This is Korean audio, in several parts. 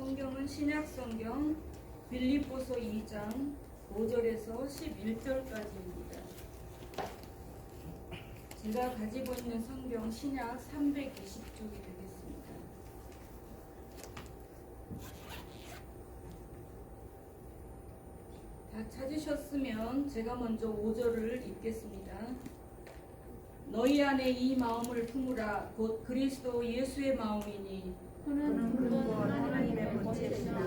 성경은 신약 성경 빌립보서 2장 5절에서 11절까지입니다. 제가 가지고 있는 성경 신약 320쪽이 되겠습니다. 다 찾으셨으면 제가 먼저 5절을 읽겠습니다. 너희 안에 이 마음을 품으라. 곧 그리스도 예수의 마음이니 그는 근본 하나님의 본체시나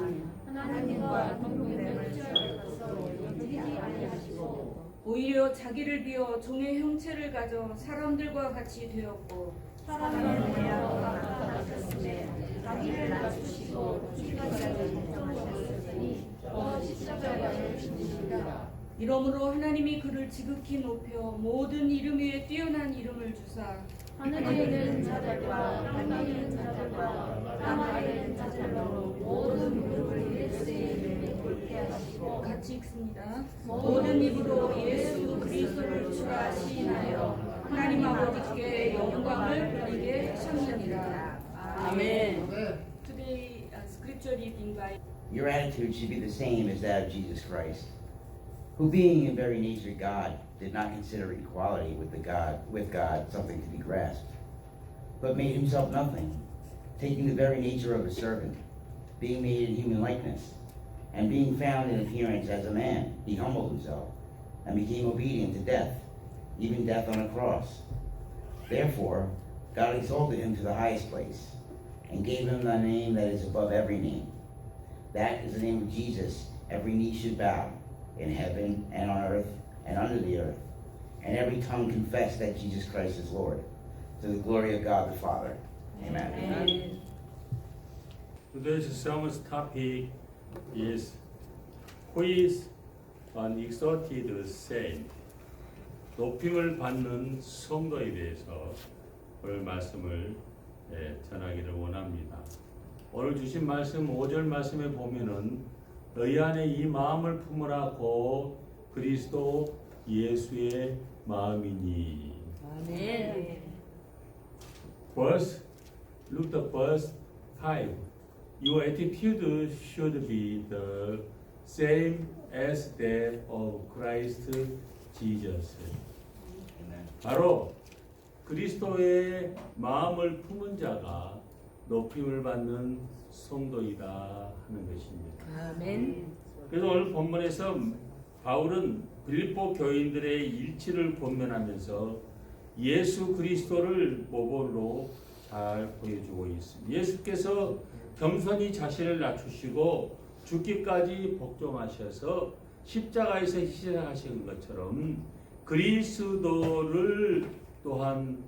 하나님과 동등됨을 취하여서 여기지 아니하시고 오히려 자기를 비워 종의 형체를 가져 사람들과 같이 되었고 사람을 대하여 나타나셨음에 자기를 낮추시고 죽기까지 인정하셨으니 또 십자가에 죽으시리라. 이러므로 하나님이 그를 지극히 높여 모든 이름 위에 뛰어난 이름을 주사 하늘에 있는 자들과 땅에 있는 자들과 땅 아래에 있는 자들로 모든 무릎을 예수의 이름에 꿇게 하시고 같이 읽습니다. 모든 입으로 예수 그리스도를 주라 시인하여 하나님 아버지께 영광을 돌리게 하셨느니라. 아멘. Today scripture reading by Your attitude should be the same as that of Jesus Christ, who being in very nature God, did not consider equality with God something to be grasped, but made himself nothing, taking the very nature of a servant, being made in human likeness, and being found in appearance as a man, he humbled himself, and became obedient to death, even death on a cross. Therefore, God exalted him to the highest place, and gave him the name that is above every name. That is the name of Jesus. Every knee should bow, in heaven and on earth and under the earth, and every tongue confess that Jesus Christ is Lord, to the glory of God the Father. Amen. Amen. Today's sermon's topic is Who is an exalted saint? 높임을 받는 성도에 대해서 오늘 말씀을 전하기를 원합니다. 오늘 주신 말씀 5절 말씀에 보면은 너희 안에 이 마음을 품으라 고 그리스도 예수의 마음이니. 아멘. Verse, look at verse 5. Your attitude should be the same as that of Christ Jesus. 바로 그리스도의 마음을 품은 자가 높임을 받는 성도이다 하는 것입니다. 아멘. 그래서 오늘 본문에서 바울은 빌립보 교인들의 일치를 권면하면서 예수 그리스도를 모범으로 잘 보여주고 있습니다. 예수께서 겸손히 자신을 낮추시고 죽기까지 복종하셔서 십자가에서 희생하신 것처럼 그리스도를 또한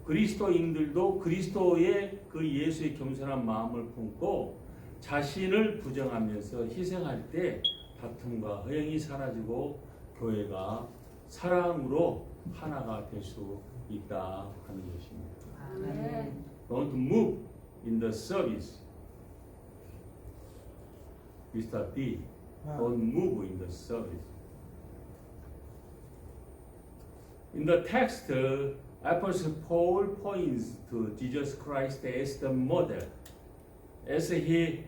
그리스도인들도 그리스도의 그 예수의 겸손한 마음을 품고 자신을 부정하면서 희생할 때 다툼과 허영이 사라지고 교회가 사랑으로 하나가 될 수 있다 하는 것입니다. 아멘. Don't move in the service. Mr. D. Don't move in the service. In the text, Apostle Paul points to Jesus Christ as the model, as he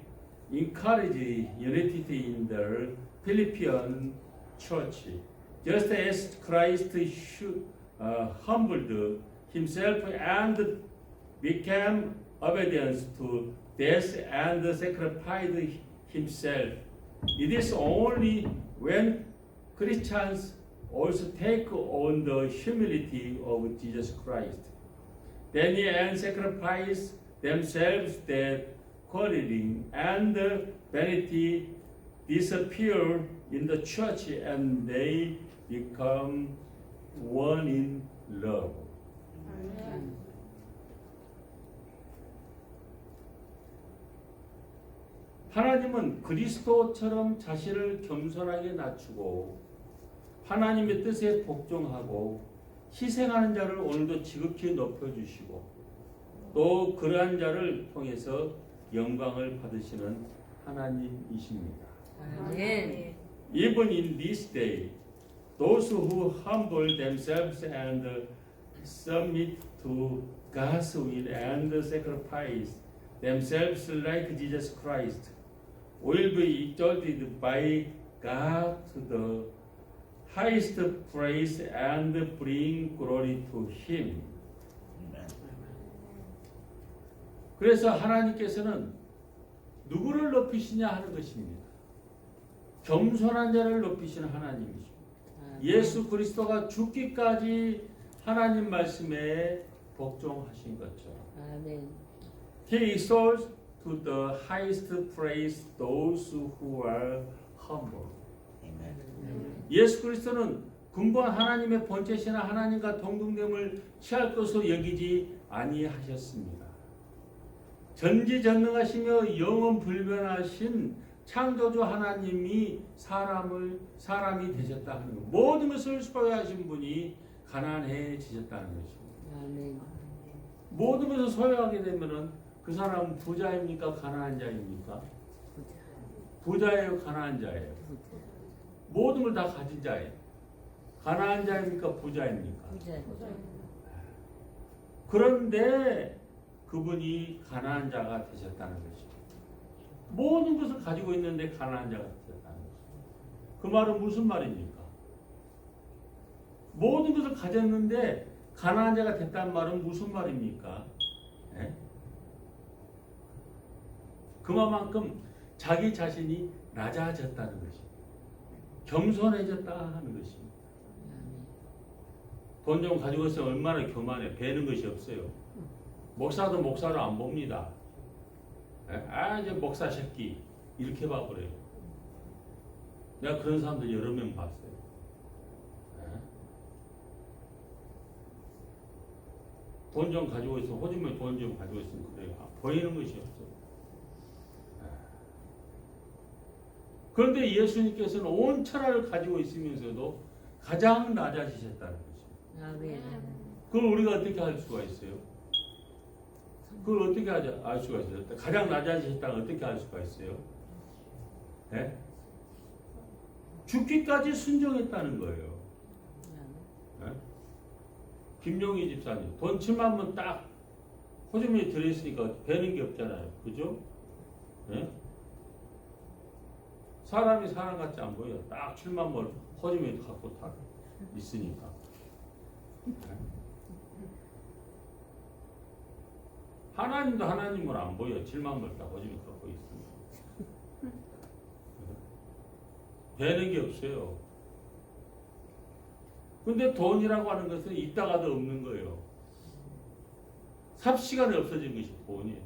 encouraged unity in the Philippian church, just as Christ humbled himself and became obedient to death and sacrificed himself. It is only when Christians also take on the humility of Jesus Christ, then and sacrifice themselves that quarreling and vanity disappear in the church and they become one in love. 아멘. 하나님은 그리스도처럼 자신을 겸손하게 낮추고 하나님의 뜻에 복종하고 희생하는 자를 오늘도 지극히 높여주시고 또 그러한 자를 통해서 영광을 받으시는 하나님이십니다. 아멘. Even in this day, those who humble themselves and submit to God's will and sacrifice themselves like Jesus Christ will be exalted by God to the highest praise and bring glory to Him. Amen. 그래서 하나님께서는 누구를 높이시냐 하는 것입니다. 겸손한 자를 높이시는 하나님이십니다. 예수 그리스도가 죽기까지 하나님 말씀에 복종하신 것처럼. 아멘. He exalts to the highest praise those who are humble. Amen. 예수 그리스도는 근본 하나님의 본체시나 하나님과 동등됨을 취할 것으로 여기지 아니하셨습니다. 전지전능하시며 영원불변하신 창조주 하나님이 사람이 되셨다 하는 것. 모든 것을 소유하신 분이 가난해지셨다는 것입니다. 아멘. 모든 것을 소유하게 되면은 그 사람은 부자입니까? 가난한 자입니까? 부자예요? 가난한 자예요? 모든 걸 다 가진 자예요. 가난한 자입니까? 부자입니까? 부자. 그런데 그분이 가난한 자가 되셨다는 것입니다. 모든 것을 가지고 있는데 가난한 자가 되셨다는 것입니다. 그 말은 무슨 말입니까? 모든 것을 가졌는데 가난한 자가 됐다는 말은 무슨 말입니까? 예? 그만큼 자기 자신이 낮아졌다는 것입니다. 겸손해졌다 하는 것입니다. 돈 좀 가지고 있으면 얼마나 교만해. 배는 것이 없어요. 목사도 목사로 안 봅니다. 아, 이제 목사 새끼 이렇게 봐버려요. 내가 그런 사람들 여러 명 봤어요. 돈 좀 가지고 있으면 호주머니 돈 좀 가지고 있으면 그래요. 보이는 것이 없어요. 그런데 예수님께서는 온 천하를 가지고 있으면서도 가장 낮아지셨다는 것입니다. 아멘. 그걸 우리가 어떻게 알 수가 있어요? 그걸 어떻게 알 수가 있어요? 가장 낮아지셨다는 어떻게 알 수가 있어요? 네? 죽기까지 순종했다는 거예요. 네? 김용희 집사님 돈 7만 원 딱 호주머니에 들어있으니까 배는 게 없잖아요. 그죠? 네? 사람이 사람 같지 안 보여. 딱 7만 원 호주머니에 갖고 다 있으니까. 네? 하나님도 하나님을 안 보여. 7만 원 딱 호주머니에 갖고 있으니까. 배는 게 없어요. 근데 돈이라고 하는 것은 있다가도 없는 거예요. 삽시간에 없어진 것이 돈이에요.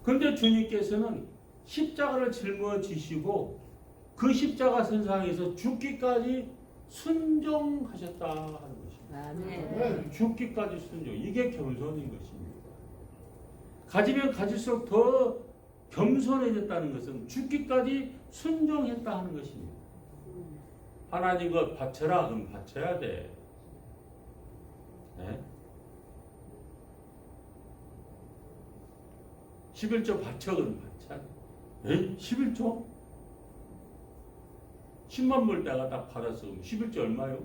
그런데 주님께서는 십자가를 짊어지시고 그 십자가 선상에서 죽기까지 순종하셨다 하는 것입니다. 아멘. 죽기까지 순종. 이게 겸손인 것입니다. 가지면 가질수록 더 겸손해졌다는 것은 죽기까지 순종했다 하는 것입니다. 하나님 것 바쳐라. 그럼 바쳐야 돼. 네? 11조 바쳐. 그럼 바쳐야 돼. 에? 11조? 10만 불 내가 딱 받았으면 11조 얼마요?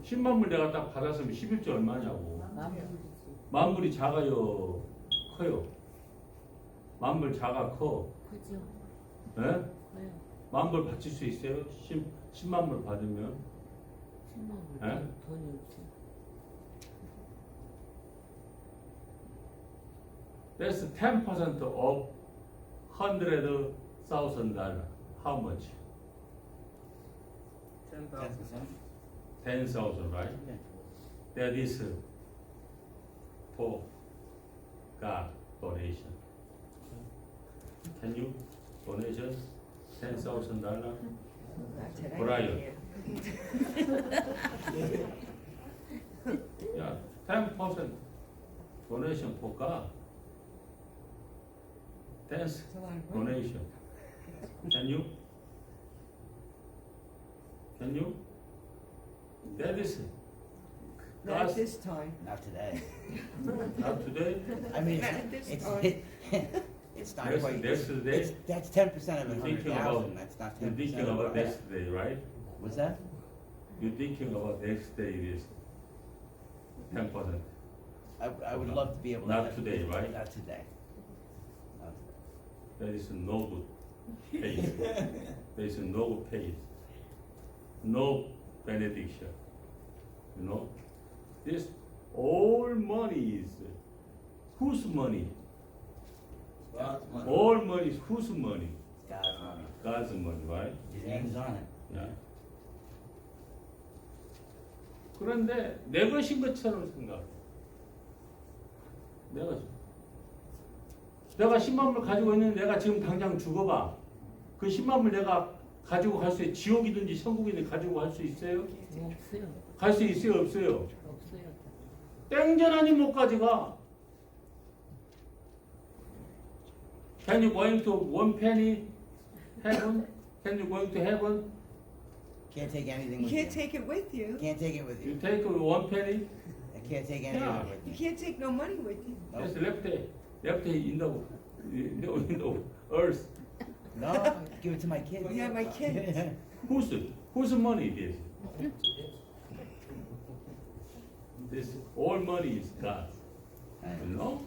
10만 불 내가 딱 받았으면 11조 얼마냐고. 만불이 작아요? 커요? 만불 작아 커? 그죠. 예? 만불 바칠 수 있어요? 10만 불 받으면? 10만 예? 불 돈이 없지. That's 10% of $100,000. How much? 10%? 10,000, right? Yeah. That is for God donation. Can you donation $10,000 for you? Yeah, 10% donation for God. 10 donation. Can you? Can you? That is Not God's, this time. Not today. not today. I mean, Not this it's time. it's not Next, quite. next day. That's 10% of You're a thinking 100,000. That's not You're 10%. thinking of about it. next day, right? What's that? You're thinking about next day is 10%. I would love to be able to. Not today, right? Not today. Not There is no good pace. There is no good pace. No benediction. You know? This all money is whose money? God's money. All money is whose money? God's money. God's money, right? His name's on it. Yeah. 그런데 내 것인 것처럼 생각. 내가 10만 불 가지고 있는데 내가 지금 당장 죽어봐. 그 10만 불 내가 가지고 갈 수 있어요? 지옥이든지 천국이든지 가지고 갈 수 있어요? 없어요. 갈 수 있어요? 없어요? 없어요. 땡전하니 못 가져가. Can you going to one penny heaven? Can you going to heaven? Can't take anything You with can't you. take it with you. Can't take it with You you. take one penny, I can't take anything Yeah. with You me. can't take no money with you. Nope. just left in the earth. No, give it to my kids. Yeah, my kids. Whose money this? This all money is God's. You know?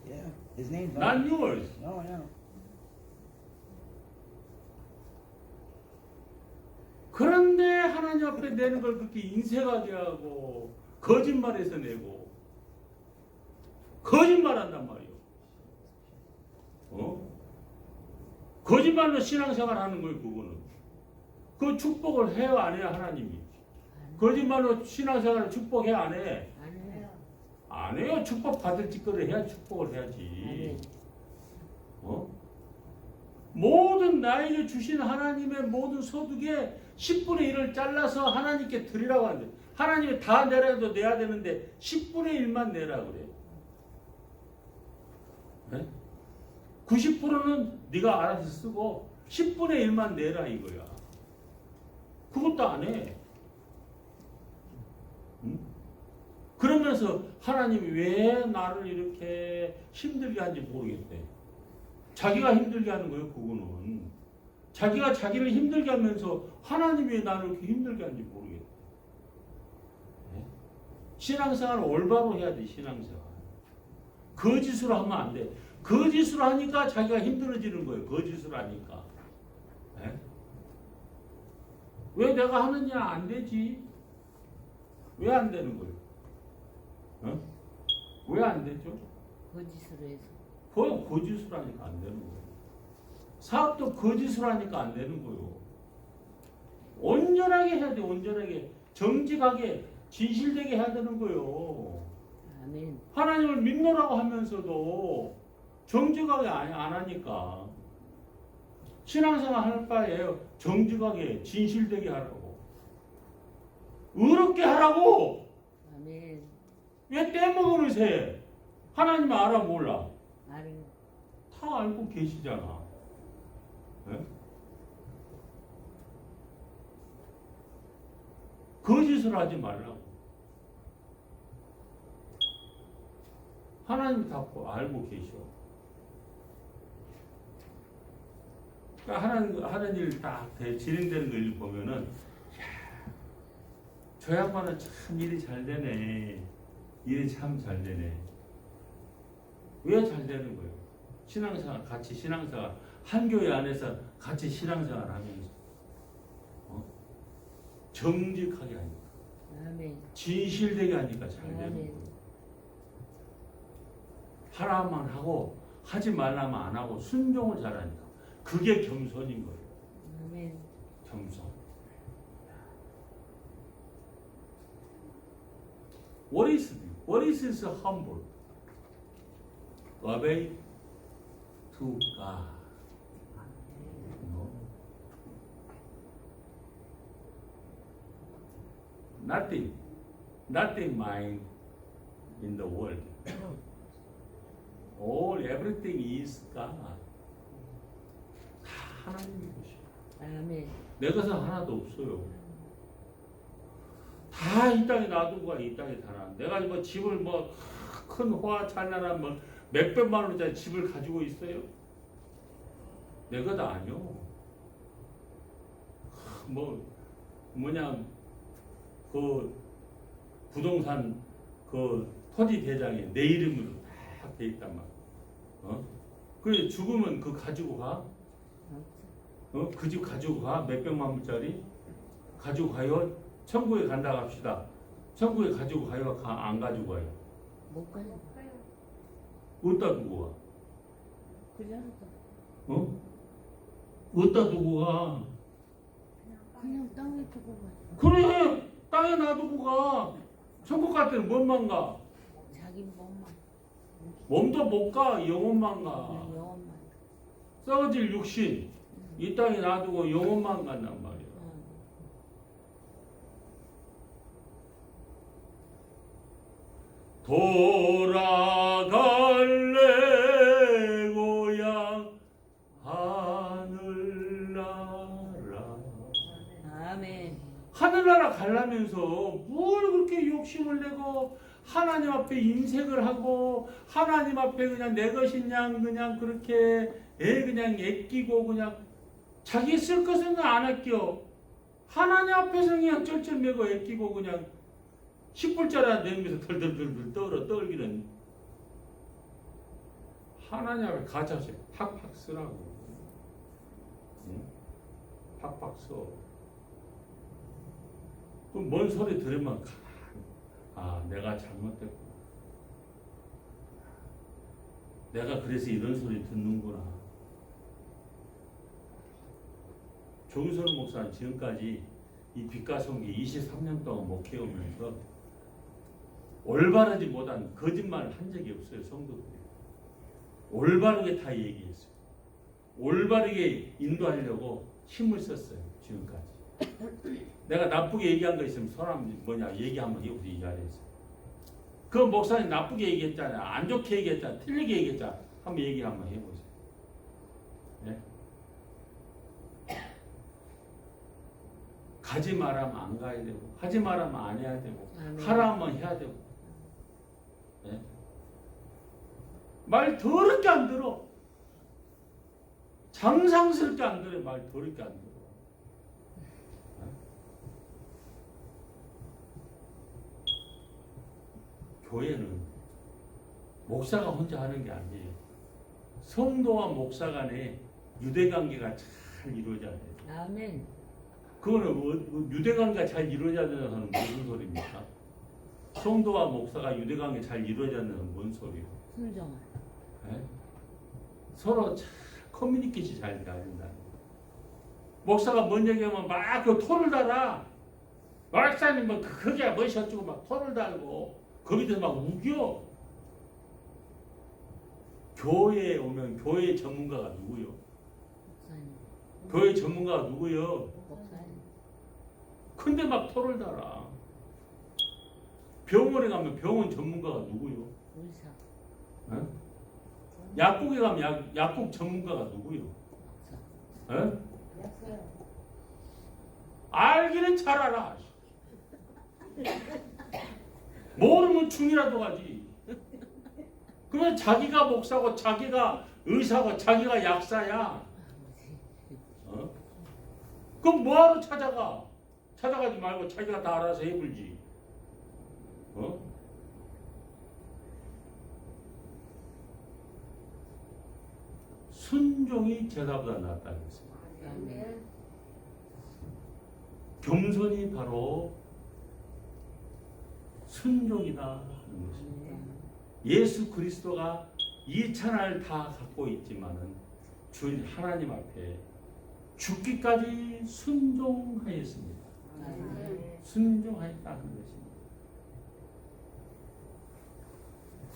Yeah, his name's on Not it. yours. No, no. 그런데 하나님 앞에 내는 걸 그렇게 인색하게 하고 거짓말해서 내고 거짓말한단 말이요. 어? 거짓말로 신앙생활 하는 거예요. 그거는. 그 축복을 해요 안 해요 하나님이? 거짓말로 신앙생활을 축복해 안 해? 안 해요. 안 해요. 축복 받을 짓거리를 해야 축복을 해야지. 어? 모든 나에게 주신 하나님의 모든 소득의 10분의 1을 잘라서 하나님께 드리라고 하는데 하나님이 다 내라도 내야 되는데 10분의 1만 내라 그래. 네? 90%는 네가 알아서 쓰고 10분의 1만 내라 이거야. 그것도 안 해. 응? 그러면서 하나님이 왜 나를 이렇게 힘들게 하는지 모르겠대. 자기가 힘들게 하는 거예요, 그거는. 자기가 자기를 힘들게 하면서 하나님이 왜 나를 이렇게 힘들게 하는지 모르겠대. 네? 신앙생활을 올바로 해야 돼, 신앙생활. 거짓으로 하면 안 돼. 거짓으로 하니까 자기가 힘들어지는 거예요, 거짓으로 하니까. 네? 왜 내가 하느냐 안 되지? 왜 안 되는 거예요? 어? 왜 안 되죠? 거짓으로 해서. 그거 거짓으로 하니까 안 되는 거예요. 사업도 거짓으로 하니까 안 되는 거예요. 온전하게 해야 돼, 온전하게. 정직하게, 진실되게 해야 되는 거예요. 아멘. 하나님을 믿노라고 하면서도 정직하게 안 하니까. 신앙생활 할 바에요. 정직하게, 진실되게 하라고. 의롭게 하라고! 아멘. 왜 떼먹으면서 해? 하나님 알아, 몰라? 알아요. 다 알고 계시잖아. 네? 거짓을 하지 말라고. 하나님 다 알고 계셔. 그러니까 하는 일 딱 진행되는 걸 보면은, 야, 저 양반은 참 일이 잘 되네. 일이 참 잘 되네. 왜 잘 되는 거예요? 신앙생활, 같이 신앙생활, 한 교회 안에서 같이 신앙생활 하면서. 정직하게 하니까. 아멘. 진실되게 하니까 잘 되는 아멘. 거예요. 하라만 하고, 하지 말라면 안 하고, 순종을 잘하니까. 그게 겸손인 거예요. 아멘. 겸손. What is humble? Obey to God. No. Nothing mine in the world. Everything is God. 다 하나님의 것이에요. 아멘. 내 것은 하나도 없어요. 다 이 땅에 놔두고 이 땅에 달아. 내가 뭐 집을 뭐 큰 호화 찬란한 뭐 몇백만 원짜리 집을 가지고 있어요? 내 것 아니요. 뭐냐 그 부동산 그 토지 대장에 내 이름으로 딱 돼 있단 말이야. 그래 죽으면 그 가지고 가? 그 집 가지고 가? 몇백만 불짜리? 가지고 가요? 천국에 간다 합시다. 천국에 가지고 가요? 안 가지고 가요? 못 가요. 어디다 두고 가? 그냥 어디다 두고 가? 땅에 두고 가. 그래 땅에 놔두고 가. 천국 갈 때는 뭔만 가? 자기 몸만. 몸도 못 가. 영혼만 가. 영혼만. 썩어질 육신 이 땅에 놔두고 영혼만 간단 말이야. 돌아갈래 고향 하늘나라. 아멘. 하늘나라 가려면서 뭘 그렇게 욕심을 내고 하나님 앞에 인색을 하고 하나님 앞에 그냥 내 것인 양 그냥 그렇게 그냥 애끼고 그냥 자기 쓸 것은 안 아껴. 하나님 앞에서 그냥 쩔쩔매고 애끼고 그냥 10불짜리 내면서 덜덜덜덜 떨기는 하나님 앞에 가짜세 팍팍 쓰라고. 응? 팍팍 써. 그럼 뭔 소리 들으면 내가 잘못됐구나. 내가 그래서 이런 소리 듣는구나. 조규선 목사는 지금까지 이 빛가성기 23년 동안 목회하면서 올바르지 못한 거짓말을 한 적이 없어요. 성도들이 올바르게 다 얘기했어요. 올바르게 인도하려고 힘을 썼어요. 지금까지. 내가 나쁘게 얘기한 거 있으면 얘기 한번 해보세요. 이 자리에서. 그 목사님 나쁘게 얘기했잖아요. 안 좋게 얘기했잖아요. 틀리게 얘기했잖아요. 한번 얘기 한번 해보세요. 네? 가지 말하면 안 가야 되고 하지 말하면 안 해야 되고 하라 하면 해야 되고. 네? 말 더럽게 안 들어. 장상스럽게 안 들어. 말 더럽게 안 들어. 교회는 목사가 혼자 하는 게 아니에요. 성도와 목사 간의 유대관계가 잘 이루어져야 돼요. 아멘. 그거는 유대관계가 잘 이루어져야 된다는 무슨 소리입니까? 성도와 목사가 유대관계 잘 이루어져야 된다는 뭔 소리예요? 순종을. 네? 서로 잘 커뮤니케이션이 잘 돼야 된다. 목사가 뭔 얘기하면 막 그 토를 달아. 목사님 뭐 그게 뭐셨지고 막 토를 달고 거기서 막 우겨. 교회에 오면 교회 전문가가 누구요? 목사님. 교회 전문가가 누구요? 목사님. 근데 막 토를 달아. 병원에 가면 병원 전문가가 누구요? 의사. 에? 약국에 가면 약국 전문가가 누구요? 목사. 에? 알기는 잘 알아. 모르면 중이라도 하지. 그러면 자기가 목사고 자기가 의사고 자기가 약사야. 그럼 뭐하러 찾아가? 찾아가지 말고 자기가 다 알아서 해불지. 순종이 제사보다 낫다는 것입니다. 겸손이 바로 순종이다 하는 것입니다. 예수 그리스도가 이 찬을 다 갖고 있지만은 주 하나님 앞에 죽기까지 순종하였습니다. 순종하였다는 것입니다.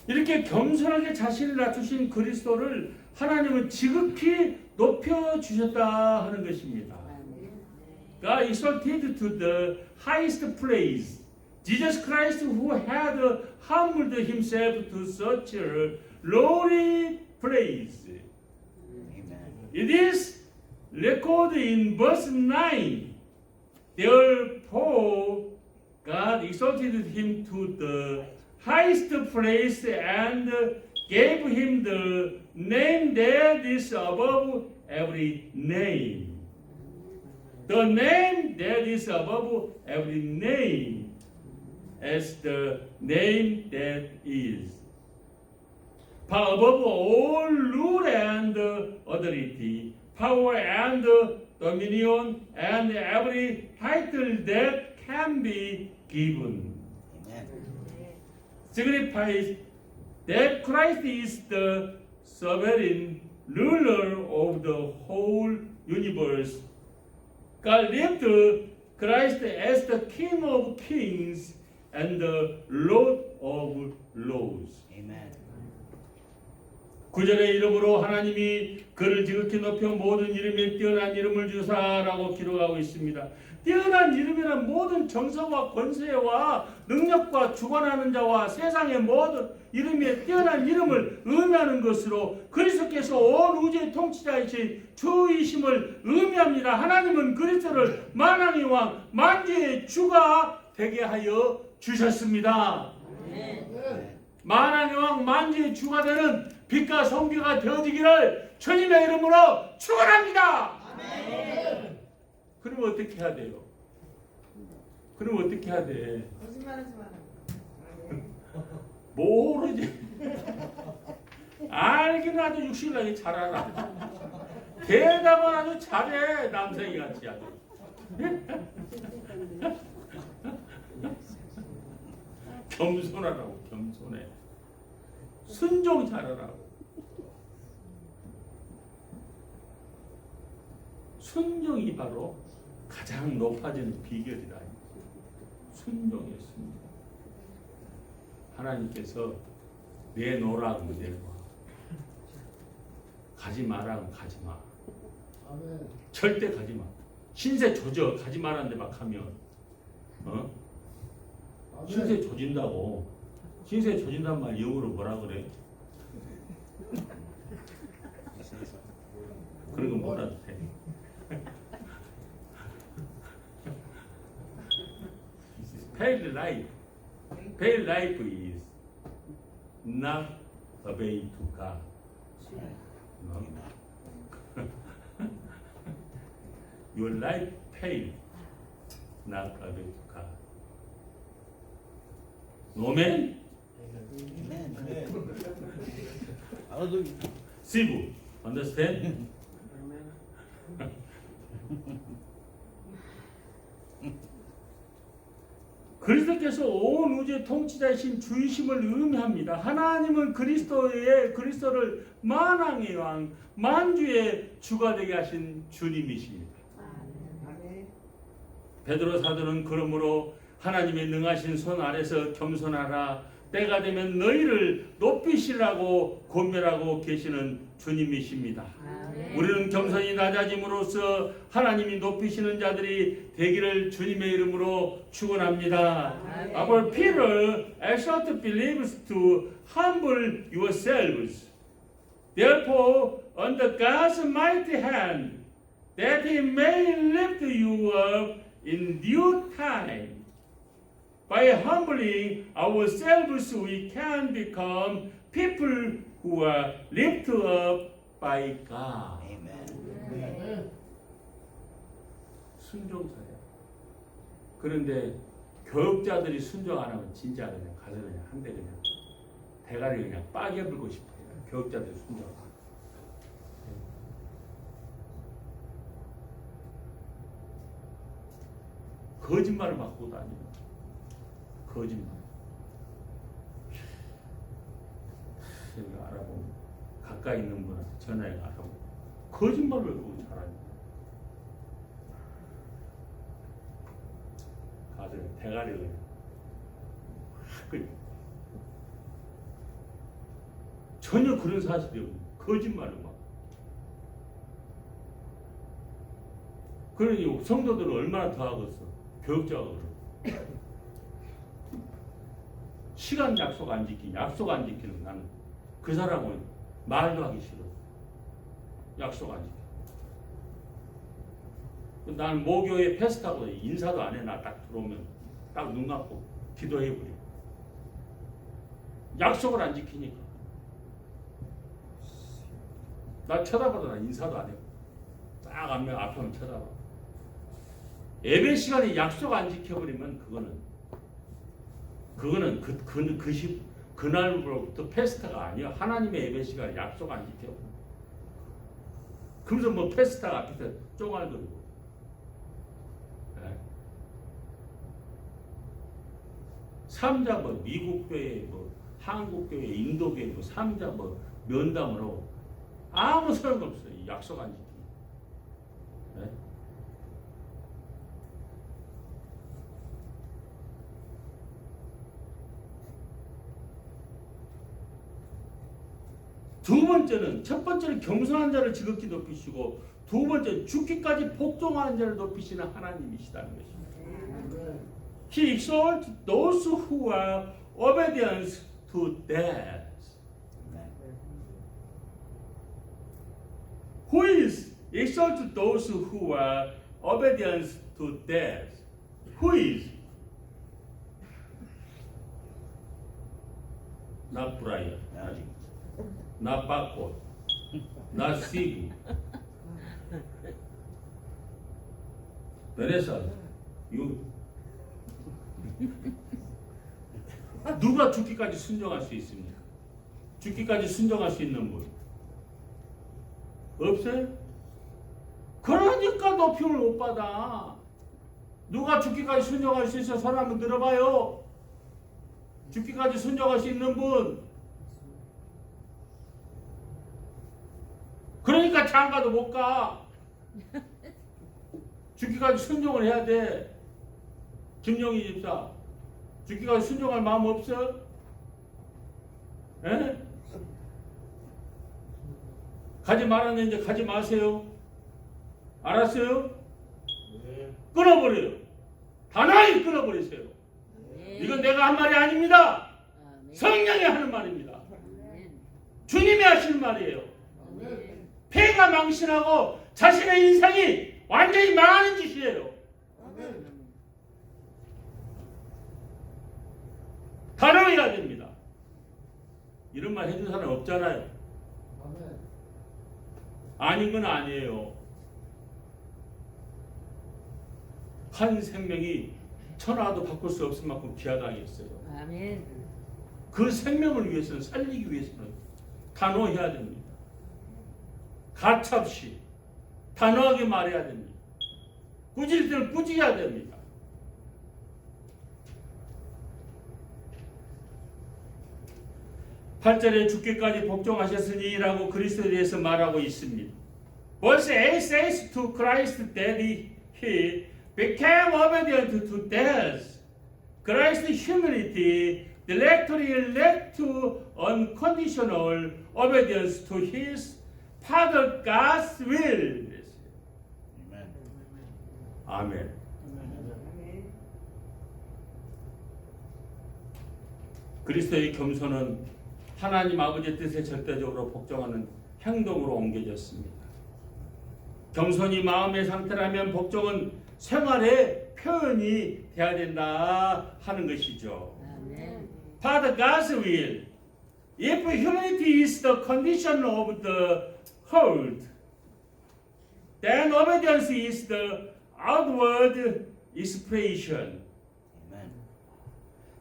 이렇게 겸손하게 자신을 낮추신 그리스도를 하나님은 지극히 높여주셨다 하는 것입니다. God exalted to the highest place Jesus Christ, who had humbled himself to such a lowly place. Amen. It is recorded in verse 9. Therefore, God exalted him to the highest place and gave him the name that is above every name. The name that is above every name. as the name that is, far above all rule and authority, power and dominion, and every title that can be given. Amen. Signifies that Christ is the sovereign ruler of the whole universe. God lifted Christ as the King of kings and the Lord of lords. Amen. 구절의 이름으로 하나님이 그를 지극히 높여 모든 이름에 뛰어난 이름을 주사라고 기록하고 있습니다. 뛰어난 이름이란 모든 정서와 권세와 능력과 주관하는 자와 세상의 모든 이름에 뛰어난 이름을 의미하는 것으로 그리스도께서 온 우주의 통치자이신 주이심을 의미합니다. 하나님은 그리스도를 만왕의 왕, 만주의 주가 되게 하여 주셨습니다. 만왕의 왕, 만주의 주가 되는 빛과 성교가 되어지기를 주님의 이름으로 축원합니다. 그럼 어떻게 해야 돼요? 그럼 어떻게 해야 돼? 거짓말하지 마라. 모르지. 알기는 아주 육신하게 잘 알아. 대답은 아주 잘해. 남생이 같이 아주. 겸손하라고. 겸손해. 순종 잘하라고. 순종이 바로 가장 높아지는 비결이다. 순종이에요. 순종. 하나님께서 내놓으라고 내놔. 가지 마라고 가지 마. 절대 가지 마. 신세 조져. 가지 말라는데 막 하면 신세 조진다고. 신세 조진단 말 영어로 뭐라 그래? 그런 거 몰라도 돼. Pale life. Pale life is not obey to God. No? Your life pale, not obey to God. No man? Amen. Hallelujah. Sibu, understand? 그리스도께서 온 우주의 통치자이신 주이심을 의미합니다. 하나님은 그리스도를 만왕의 왕, 만주의 주가 되게 하신 주님이십니다. 베드로 사도는 그러므로 하나님의 능하신 손 아래서 겸손하라. 때가 되면 너희를 높이시라고 권면하고 계시는 주님이십니다. 우리는 겸손히 낮아짐으로써 하나님이 높이시는 자들이 되기를 주님의 이름으로 축원합니다. Our Peter exhorted believers to humble yourselves. Therefore, under God's mighty hand, that He may lift you up in due time. By humbling ourselves, we can become people who are lifted up by God. Amen. 순종사야. 그런데 교육자들이 순종 안 하면 진짜 그냥 가서 그냥 한 대 그냥 대가리 그냥 빠개 불고 싶어요. 교육자들이 순종 안 하면. 거짓말을 막 하고 다니고. 거짓말. 여기 알아보면 가까이 있는 분한테 전화해 알아보고 거짓말을 그러고 잘하니. 가서 대가리를 그냥 확 그냥. 전혀 그런 사실이 없는 거짓말을 막. 그러니 성도들은 얼마나 더 하겠어. 교육자가 그러. 시간 약속 안 지키는 나는 그 사람은 말도 하기 싫어. 약속 안 지켜. 나는 모교에 패스트하고 인사도 안 해. 나 딱 들어오면 딱 눈 감고 기도해버려. 약속을 안 지키니까. 나 쳐다봐도 나 인사도 안 해. 딱 앞에만 쳐다봐. 예배 시간에 약속 안 지켜버리면 그거는 그거는 그날로부터 페스타가 아니야. 하나님의 예배 시간 약속 안 지켜. 그러면서 뭐 페스타 앞에서 쫑알거리고. 네. 삼자 뭐 미국 교회 뭐 한국 교회 인도 교회 뭐 삼자 뭐 면담으로 아무 소용없어요. 약속 안 지키고. 네? 두 번째는 첫 번째는 겸손한 자를 지극히 높이시고 두 번째 죽기까지 복종하는 자를 높이시는 하나님이시다는 것입니다. He exalts those who are obedient to death. Who is exalts those who are obedient to death? Who is? Not Brian. Not Paco. Not Steve. Vanessa, you. 누가 죽기까지 순종할 수 있습니까? 죽기까지 순종할 수 있는 분 없어요? 그러니까 높임을 못 받아. 누가 죽기까지 순종할 수 있어? 손 한번 들어봐요. 죽기까지 순종할 수 있는 분. 그러니까 장가도 못 가. 죽기까지 순종을 해야 돼. 김영희 집사. 죽기까지 순종할 마음 없어? 에? 가지 말았는데 가지 마세요. 알았어요? 끊어버려요. 단호하게 끊어버리세요. 이건 내가 한 말이 아닙니다. 성령이 하는 말입니다. 주님이 하시는 말이에요. 폐가 망신하고 자신의 인생이 완전히 망하는 짓이에요. 단호해야 됩니다. 이런 말 해준 사람 없잖아요. 아닌 건 아니에요. 한 생명이 천하도 바꿀 수 없을 만큼 귀하다했어요. 아멘. 그 생명을 위해서는 살리기 위해서는 단호해야 됩니다. 가차없이 단호하게 말해야 됩니다. 꾸질 때는 꾸짖어야 됩니다. 팔절에 죽기까지 복종하셨으니라고 그리스도에 대해서 말하고 있습니다. Verse 8 says to Christ that he became obedient to death. Christ's humility directly led to unconditional obedience to his Father God's will. 아멘. 그리스도의 겸손은 하나님 아버지의 뜻에 절대적으로 복종하는 행동으로 옮겨졌습니다. 겸손이 마음의 상태라면 복종은 생활의 표현이 돼야 된다 하는 것이죠. Father God's will. If humility is the condition of the heart, then obedience is the outward expression.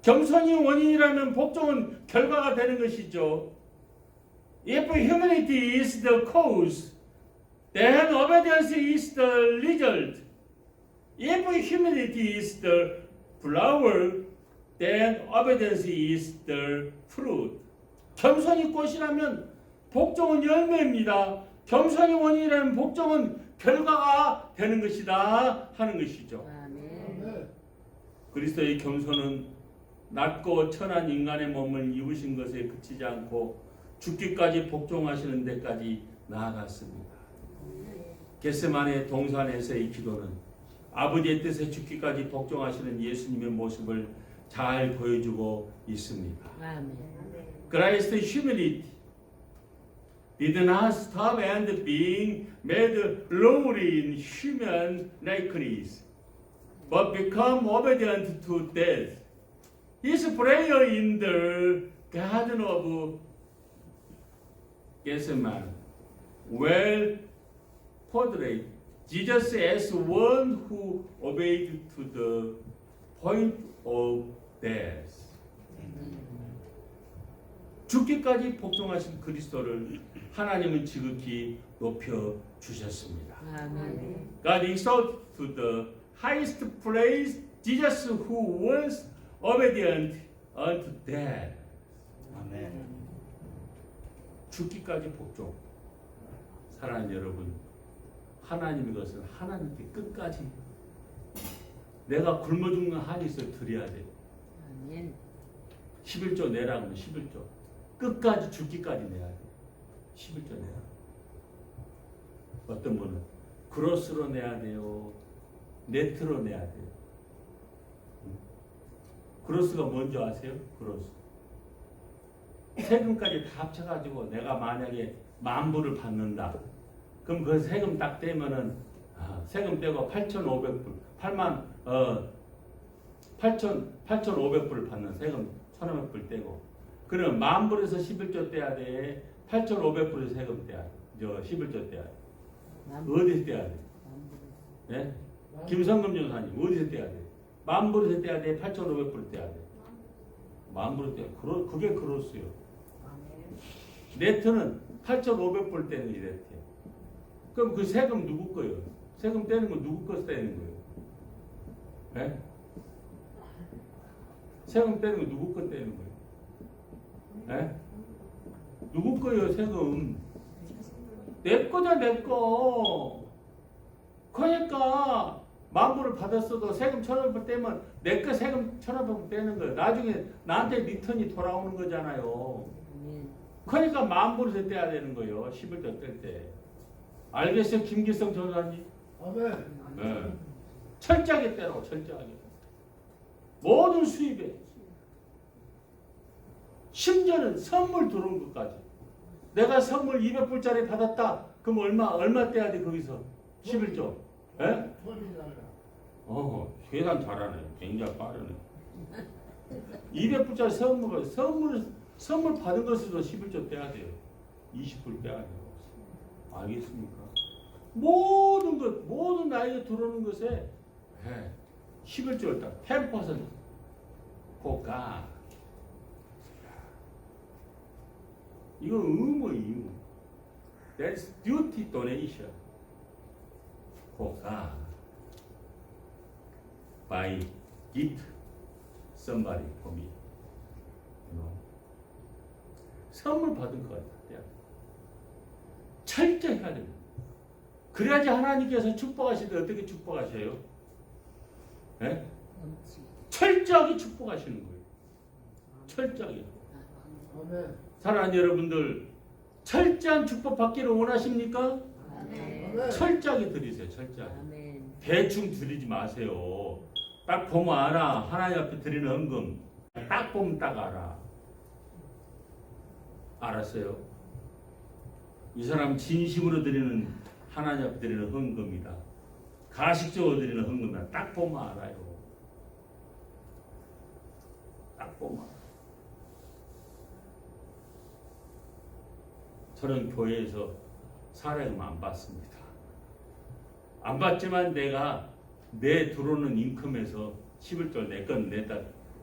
겸손이 원인이라면 복종은 결과가 되는 것이죠. If humility is the cause, then obedience is the result. If humility is the flower, then obedience is the fruit. 겸손이 꽃이라면 복종은 열매입니다. 겸손이 원인이라면 복종은 결과가 되는 것이다 하는 것이죠. 그리스도의 겸손은 낮고 천한 인간의 몸을 입으신 것에 그치지 않고 죽기까지 복종하시는 데까지 나아갔습니다. 겟세마네 동산에서의 기도는 아버지의 뜻에 죽기까지 복종하시는 예수님의 모습을 잘 보여주고 있습니다. Christ's humility did not stop at being made lowly in human likeness, but become obedient to death. His prayer in the Garden of Gethsemane well portrayed Jesus as one who obeyed to the point of death. 죽기까지 복종하신 그리스도를 하나님은 지극히 높여 주셨습니다. 아멘. God exalted to the highest place Jesus who was obedient unto death. 아멘. 죽기까지 복종. 사랑하는 여러분, 하나님의 것은 하나님께 끝까지 내가 굶어 죽는 한이 있어 드려야 돼. 아멘. 11조 내라 그러면 11조. 끝까지 죽기까지 내야 돼. 11조 내라. 어떤 분은 그로스로 내야 돼요. 네트로 내야 돼요. 그로스가 뭔지 아세요? 그로스. 세금까지 다 합쳐가지고 내가 만약에 10,000불을 받는다. 그럼 그 세금 딱 떼면은 세금 떼고 8,500불, 8,500불을 받는 세금 1,500불 떼고 그러면 10,000불에서 11조 떼야 돼. 8,500불에서 세금 떼야 돼. 11조 떼야 돼. 어디서 떼야 돼? 예? 김성금 전사님 어디서 떼야 돼? 10,000불에서 떼야 돼? 8,500불 떼야 돼? 10,000불 떼야 돼. 그게 그로스요. 네트는 8,500불 떼는 게 네트예요. 그럼 그 세금 누구 거예요? 세금 떼는 건 누구 거 떼는 거예요? 예? 세금 떼는 건 누구 거 떼는 거예요? 예? 누구 거예요, 세금? 내 거다, 내 거. 그러니까 10,000불을 받았어도 세금 1,500불 떼면 내 거 세금 1,500불 떼는 거예요. 나중에 나한테 리턴이 돌아오는 거잖아요. 그러니까 10,000불에서 떼야 되는 거예요. 11조 뗄 때. 알겠어요, 김기성 전사님? 아멘. 네. 철저하게 떼라고, 철저하게. 모든 수입에. 심지어는 선물 들어온 것까지. 내가 선물 200불짜리 받았다. 그럼 얼마 떼야 돼, 거기서? 11조. 예? 계산 잘하네. 굉장히 빠르네. 200불짜리 선물 받은 것에도 11조 떼야 돼요. 20불 떼야 돼요. 알겠습니까? 모든 나에게 들어오는 것에 11조를 딱 10% 고가. 이건 의무예요. That's duty donation. 고가. By gift somebody for me. 선물 받은 것 같아요. 철저히 해야 됩니다. 그래야지 하나님께서 축복하실 때 어떻게 축복하셔요? 네? 철저하게 축복하시는 거예요. 철저하게. 아멘. 사랑하는 여러분들, 철저한 축복 받기를 원하십니까? 아멘. 철저하게 드리세요. 철저하게. 아멘. 대충 드리지 마세요. 딱 보면 알아. 하나님 앞에 드리는 헌금. 딱 보면 딱 알아. 알았어요? 이 사람 진심으로 드리는 하나님 앞에 드리는 헌금이다. 가식적으로 드리는 헌금이다. 딱 보면 알아요. 딱 보면 알아. 저는 교회에서 사례금 안 받습니다. 안 받지만 내가 내 들어오는 인컴에서 11조 내 건 내다.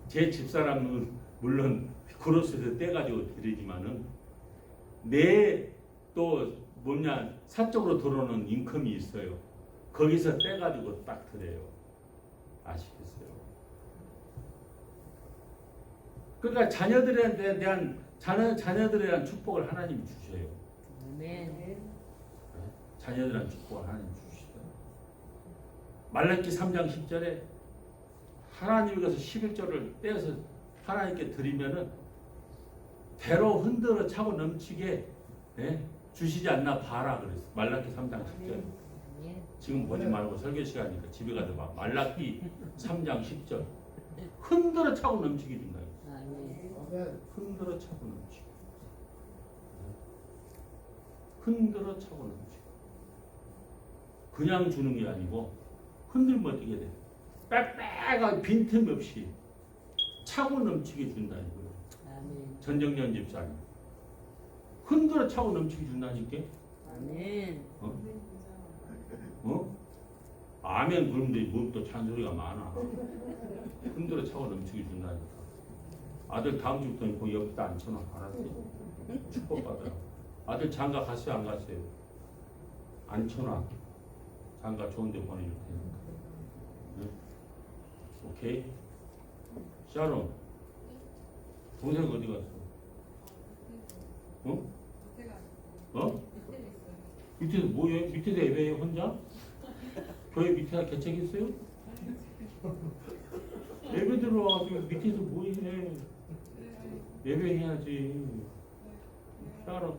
제 집사람은 물론 그로스에서 떼가지고 드리지만은 내 또 뭐냐 사적으로 들어오는 인컴이 있어요. 거기서 떼가지고 딱 드려요. 아시겠어요? 그러니까 자녀들에 대한 축복을 하나님이 주셔요. 아멘. 자녀들한 축복을 하나님이 주시죠. 말라기 3장 10절에 하나님께서 11조를 떼어서 하나님께 드리면은 배로 흔들어 차고 넘치게 주시지 않나 봐라 그랬어. 말라기 3장 10절. 지금 보지 말고 설교 시간이니까 집에 가서 봐. 말라기 3장 10절. 흔들어 차고 넘치게 준다. 아멘. 흔들어 차고 넘치게. 흔들어 차고 넘치게. 그냥 주는 게 아니고 흔들면 어떻게 돼? 빽빽하게 빈틈 없이 차고 넘치게 준다니까요. 전정년 집사님. 흔들어 차고 넘치게 준다니까. 아멘. 아멘 그런데 뭐 또 잔소리가 많아. 흔들어 차고 넘치게 준다니까. 아들 다음 주부터 거기 옆에다 앉혀놔. 알았지? 축복받아라. 아들 장가 갔어요? 안 갔어요? 앉혀놔. 장가 좋은 데 보내줄 테니까. 응? 오케이? 샤론. 동생 어디 갔어? 어? 어? 밑에서 뭐해? 밑에서 예배해 혼자? 교회 밑에다 개책 있어요? 예배 들어와. 밑에서 뭐해? 예배해야지. 샤론.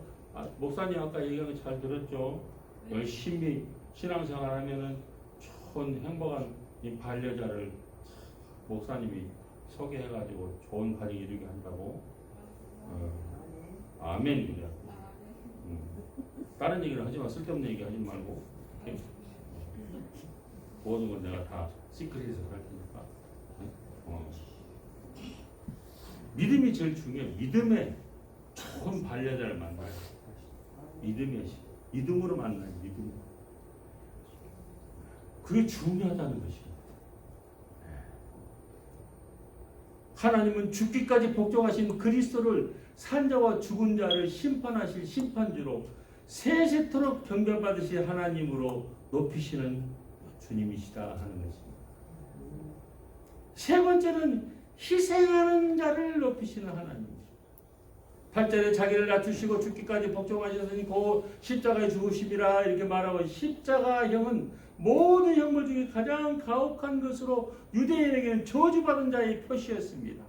목사님 아까 얘기한 거 잘 들었죠? 열심히 신앙생활 하면은 좋은 행복한 이 반려자를 목사님이 소개해가지고 좋은 가정 이루게 한다고. 아멘. 그래. 다른 얘기를 하지 마. 쓸데없는 얘기 하지 말고. 오케이? 모든 건 내가 다 시크릿에서 할 테니까. 믿음이 제일 중요해. 믿음에 좋은 반려자를 만나야 돼. 믿음으로 만나야 돼. 믿음. 그게 중요하다는 것입니다. 하나님은 죽기까지 복종하신 그리스도를 산자와 죽은 자를 심판하실 심판주로 세세토록 경배받으실 하나님으로 높이시는 주님이시다 하는 것입니다. 세 번째는 희생하는 자를 높이시는 하나님이십니다. 8절에 자기를 낮추시고 죽기까지 복종하셨으니 그 십자가에 죽으심이라 이렇게 말하고 십자가형은 모든 형물 중에 가장 가혹한 것으로 유대인에게는 저주받은 자의 표시였습니다.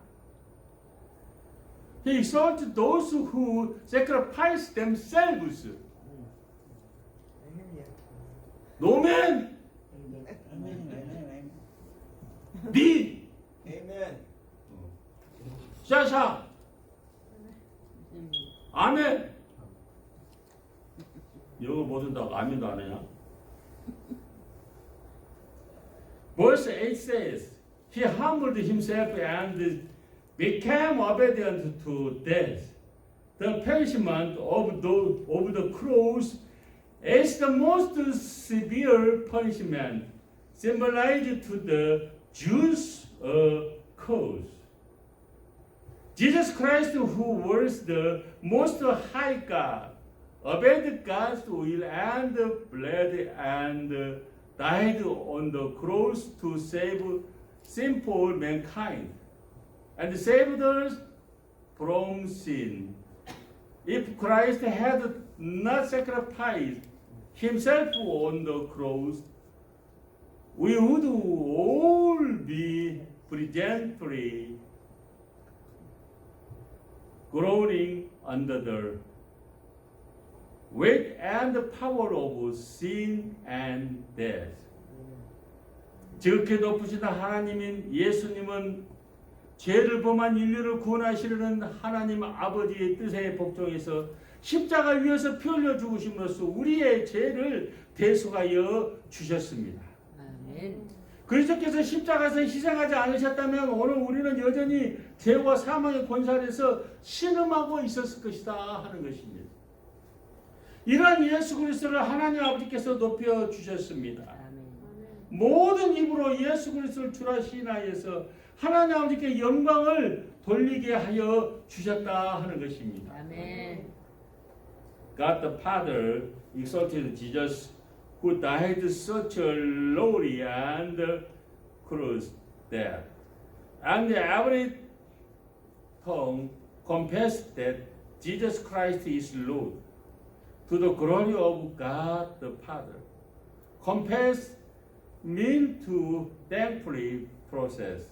He exalted those who sacrifice themselves. 노맨 니 샤샤 아멘. 영어 못 한다고 아멘도 안 해요. Verse 8 says, He humbled himself and became obedient to death, the punishment of the cross as the most severe punishment, symbolized to the Jews' cause. Jesus Christ, who was the most high God, obeyed God's will and bled and died on the cross to save sinful mankind and saved us from sin. If Christ had not sacrificed himself on the cross, we would all be presently groaning under the weight and power of sin and death. 지극히 높으신 하나님인 예수님은 죄를 범한 인류를 구원하시려는 하나님 아버지의 뜻에 복종해서 십자가 위에서 피 흘려 죽으심으로써 우리의 죄를 대속하여 주셨습니다. 아멘. 그리스도께서 십자가에서 희생하지 않으셨다면 오늘 우리는 여전히 죄와 사망의 권세 아래서 신음하고 있었을 것이다 하는 것입니다. 이러한 예수 그리스도를 하나님 아버지께서 높여 주셨습니다. 모든 입으로 예수 그리스도를 주라 시인하여서 하나님 아버지께 영광을 돌리게 하여 주셨다 하는 것입니다. 아멘. God the Father exalted Jesus who died such a lowly and cruel death, and every tongue confessed that Jesus Christ is Lord, to the glory of God the Father. Confess means to thankfully process.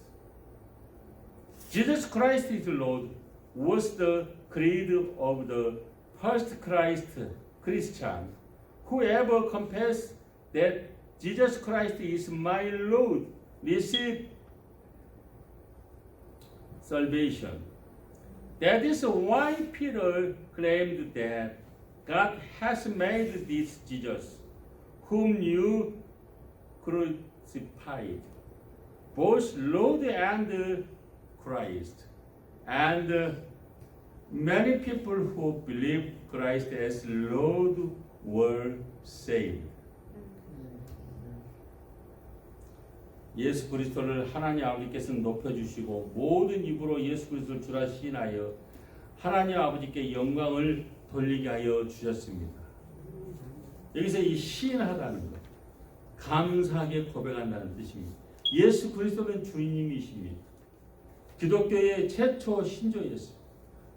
Jesus Christ is Lord was the creed of the first Christian. Whoever confesses that Jesus Christ is my Lord receives salvation. That is why Peter claimed that God has made this Jesus, whom you crucified, both Lord and Christ. And many people who believe Christ as Lord were saved. 예수 그리스도를 하나님 아버지께서 높여주시고 모든 입으로 예수 그리스도를 주라 시인하여 하나님 아버지께 영광을 돌리게 하여 주셨습니다. 여기서 이 시인하다는 것, 감사하게 고백한다는 뜻입니다. 예수 그리스도는 주님이십니다. 기독교의 최초 신조였습니다.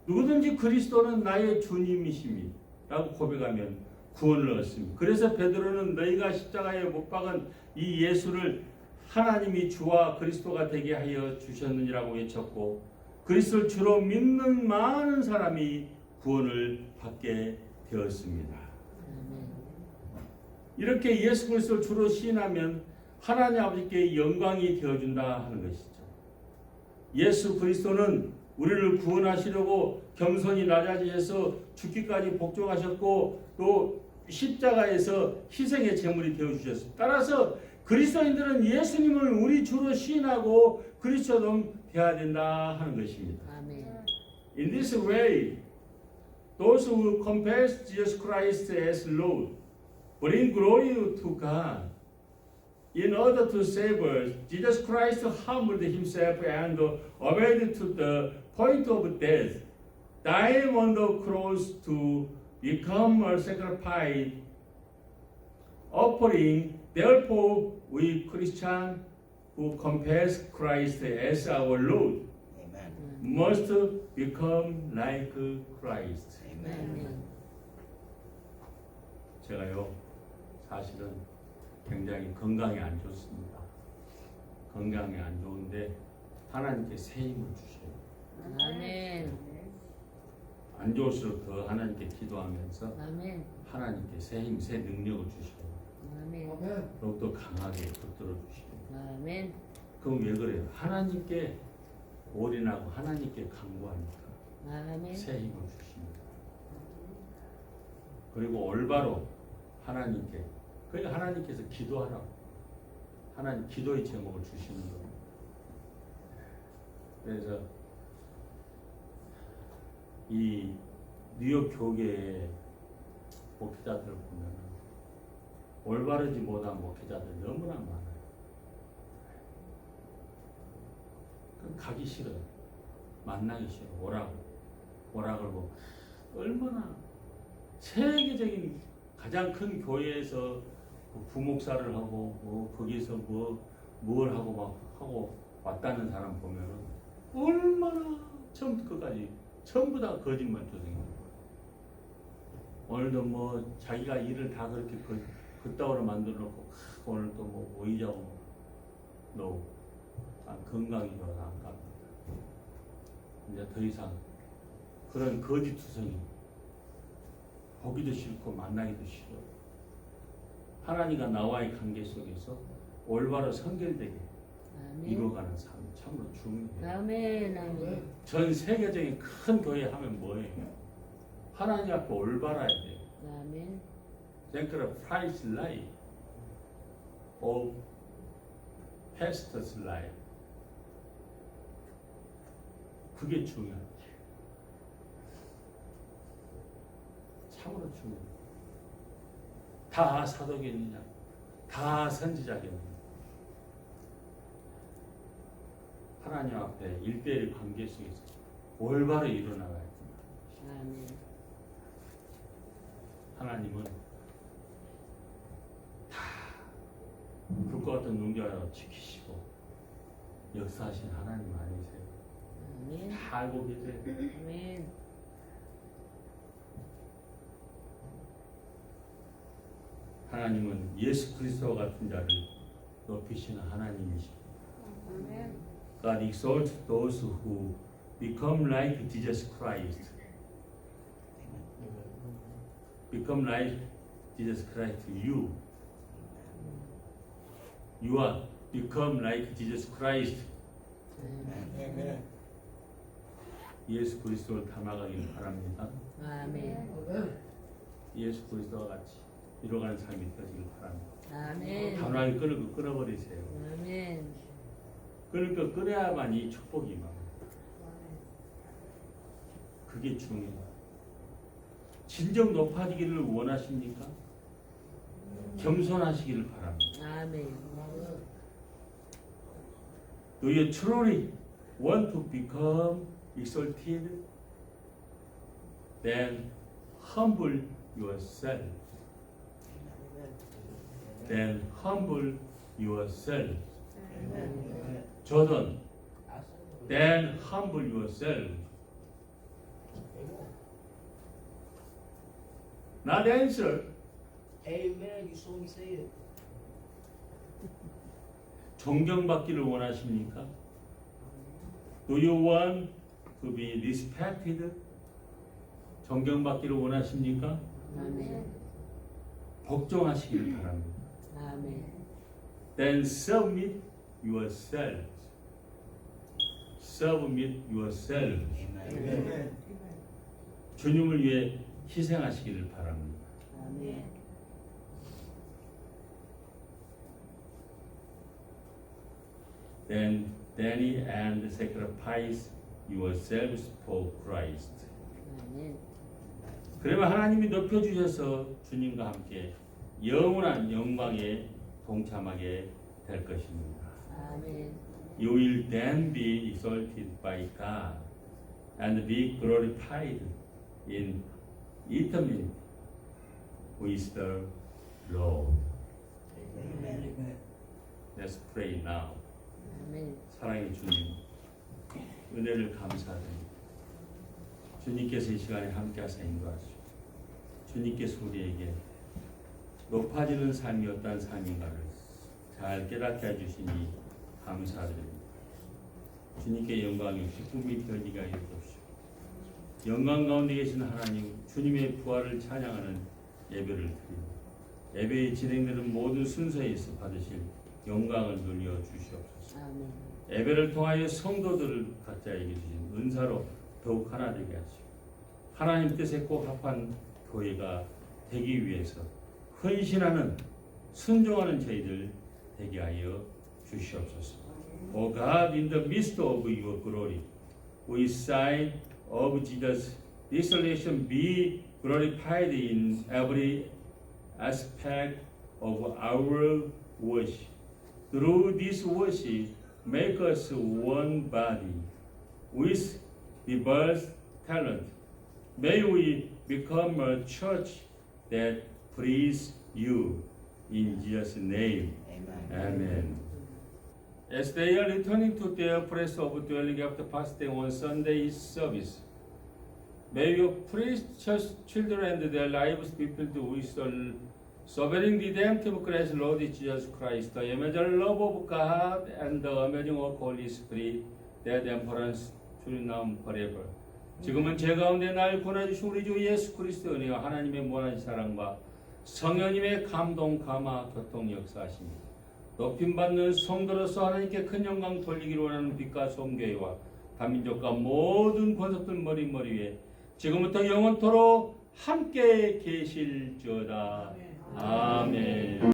누구든지 그리스도는 나의 주님이십니다 라고 고백하면 구원을 얻습니다. 그래서 베드로는 너희가 십자가에 못 박은 이 예수를 하나님이 주와 그리스도가 되게 하여 주셨느니라고 외쳤고 그리스도를 주로 믿는 많은 사람이 구원을 받게 되었습니다. 이렇게 예수 그리스도를 주로 시인하면 하나님 아버지께 영광이 되어준다 하는 것이죠. 예수 그리스도는 우리를 구원하시려고 겸손히 낮아지셔서 죽기까지 복종하셨고 또 십자가에서 희생의 제물이 되어주셨습니다. 따라서 그리스도인들은 예수님을 우리 주로 시인하고 그리스도는 되어야 된다 하는 것입니다. In this way, those who confess Jesus Christ as Lord bring glory to God. In order to save us, Jesus Christ humbled himself and obeyed to the point of death, dying on the cross to become a sacrifice, offering. Therefore, we Christians who confess Christ as our Lord Amen. must become like Christ. Amen. 제가요, 사실은 굉장히 건강이 안 좋습니다. 건강이 안 좋은데 하나님께 새 힘을 주셔요. 아멘. 안 좋을수록 더 하나님께 기도하면서 아멘. 하나님께 새 힘, 새 능력을 주셔요. 아멘. 아멘. 더욱더 강하게 붙들어 주시고. 아멘. 그럼 왜 그래요? 하나님께 올인하고 하나님께 간구하니까 아멘. 새 힘을 주십니다. 그리고 올바로 하나님께, 그러니까 하나님께서 기도하라고, 하나님 기도의 제목을 주시는 거예요. 그래서 이 뉴욕 교계의 목회자들을 보면 올바르지 못한 목회자들 너무나 많아요. 그럼 가기 싫어요. 만나기 싫어. 오라 그러고 얼마나 세계적인 가장 큰 교회에서 부목사를 하고 거기서 뭘 하고 막 하고 왔다는 사람 보면은 얼마나 처음부터 끝까지 전부 다 거짓말투성이에요. 오늘도 자기가 일을 다 그렇게 그따위로 만들어 놓고 오늘 또 오이자고 너 건강이 좋아서 안 갑니다. 이제 더 이상 그런 거짓투성이 보기도 싫고 만나기도 싫어. 하나님과 나와의 관계 속에서 올바로 선결되게 아멘. 이루어가는 삶이 참으로 중요해요. 아멘. 아멘. 전 세계적인 큰 교회 하면 뭐예요? 하나님 앞에 올바라야 돼요. 아멘. Think of Christ's life or pastor's life. 그게 중요해요. 참으로 중요해요. 다 사도겠느냐? 다 선지자겠느냐? 하나님 앞에 일대일 관계 속에서 올바로 일어나가야 됩니다. 아멘. 하나님은 다 불과 같은 눈겨로 지키시고 역사하신 하나님 아니세요? 아멘. 다 알고 계세요. 아멘. 하나님은 예수 그리스도와 같은 자를 높이시는 하나님이십니다. God exalts those who become like Jesus Christ. Become like Jesus Christ. You are become like Jesus Christ. 아멘. 예수 그리스도를 닮아가길 바랍니다. 아멘. 아멘. 예수 그리스도와 같이 이루어가는 삶이 되어지길 바랍니다. 아멘. 단호하게 끊어버리세요. 아멘. 그러니까 끊어야만 이 축복이 임합니다. 그게 중요해요. 진정 높아지기를 원하십니까? 겸손하시기를 바랍니다. 아멘. Do you truly want to become exalted? Then humble yourself. Then humble yourself. Jordan, then humble yourself. Not answer. Amen. You saw me say it. 존경받기를 원하십니까? Do you want to be respected? 존경받기를 원하십니까? 아멘. 복종하시기를 바랍니다. 아멘. Then submit yourself. Submit yourself. Amen. 주님을 위해 희생하시기를 바랍니다. 아멘. Then deny and sacrifice yourselves for Christ. 아멘. 그러면 하나님이 높여주셔서 주님과 함께 영원한 영광에 동참하게 될 것입니다. 아멘. You will then be exalted by God and be glorified in eternity with the Lord. Amen. Let's pray now. 아멘. 사랑의 주님, 은혜를 감사드립니다. 주님께서 이 시간에 함께 하사 인도하시고 주님께서 우리에게 높아지는 삶이 어떤 삶인가를 잘 깨닫게 해주시니 감사드립니다. 주님께 영광이 기쁨이 되어지게 하여 주옵시고 영광 가운데 계신 하나님 주님의 부활을 찬양하는 예배를 드립니다. 예배의 진행되는 모든 순서에서 받으실 영광을 누려 주시옵소서. 아멘. 예배를 통하여 성도들을 각자에게 주신 은사로 더욱 하나 되게 하시고 하나님 뜻에 꼭 합한 교회가 되기 위해서 헌신하는 순종하는 저희들 되게 하여 주시옵소서. O God, in the midst of your glory, we sign of Jesus' resurrection be glorified in every aspect of our worship. Through this worship, make us one body with diverse talent. May we become a church that please you. In Jesus' name, Amen. As they are returning to their place of dwelling after fasting on Sunday service, may your precious children and their lives be filled with the sovereign redemptive grace, Lord Jesus Christ, the immeasurable love of God, and the amazing work of Holy Spirit, that emperance to now forever. 지금은 제 가운데 날 권해주신 우리 주 예수 그리스도 은혜와 하나님의 무한한 사랑과 성령님의 감동, 감화, 교통 역사하십니다. 높임받는 성도로서 하나님께 큰 영광 돌리기를 원하는 빛과 성교회와 다민족과 모든 권속들 머리 위에 지금부터 영원토록 함께 계실지어다. 아멘.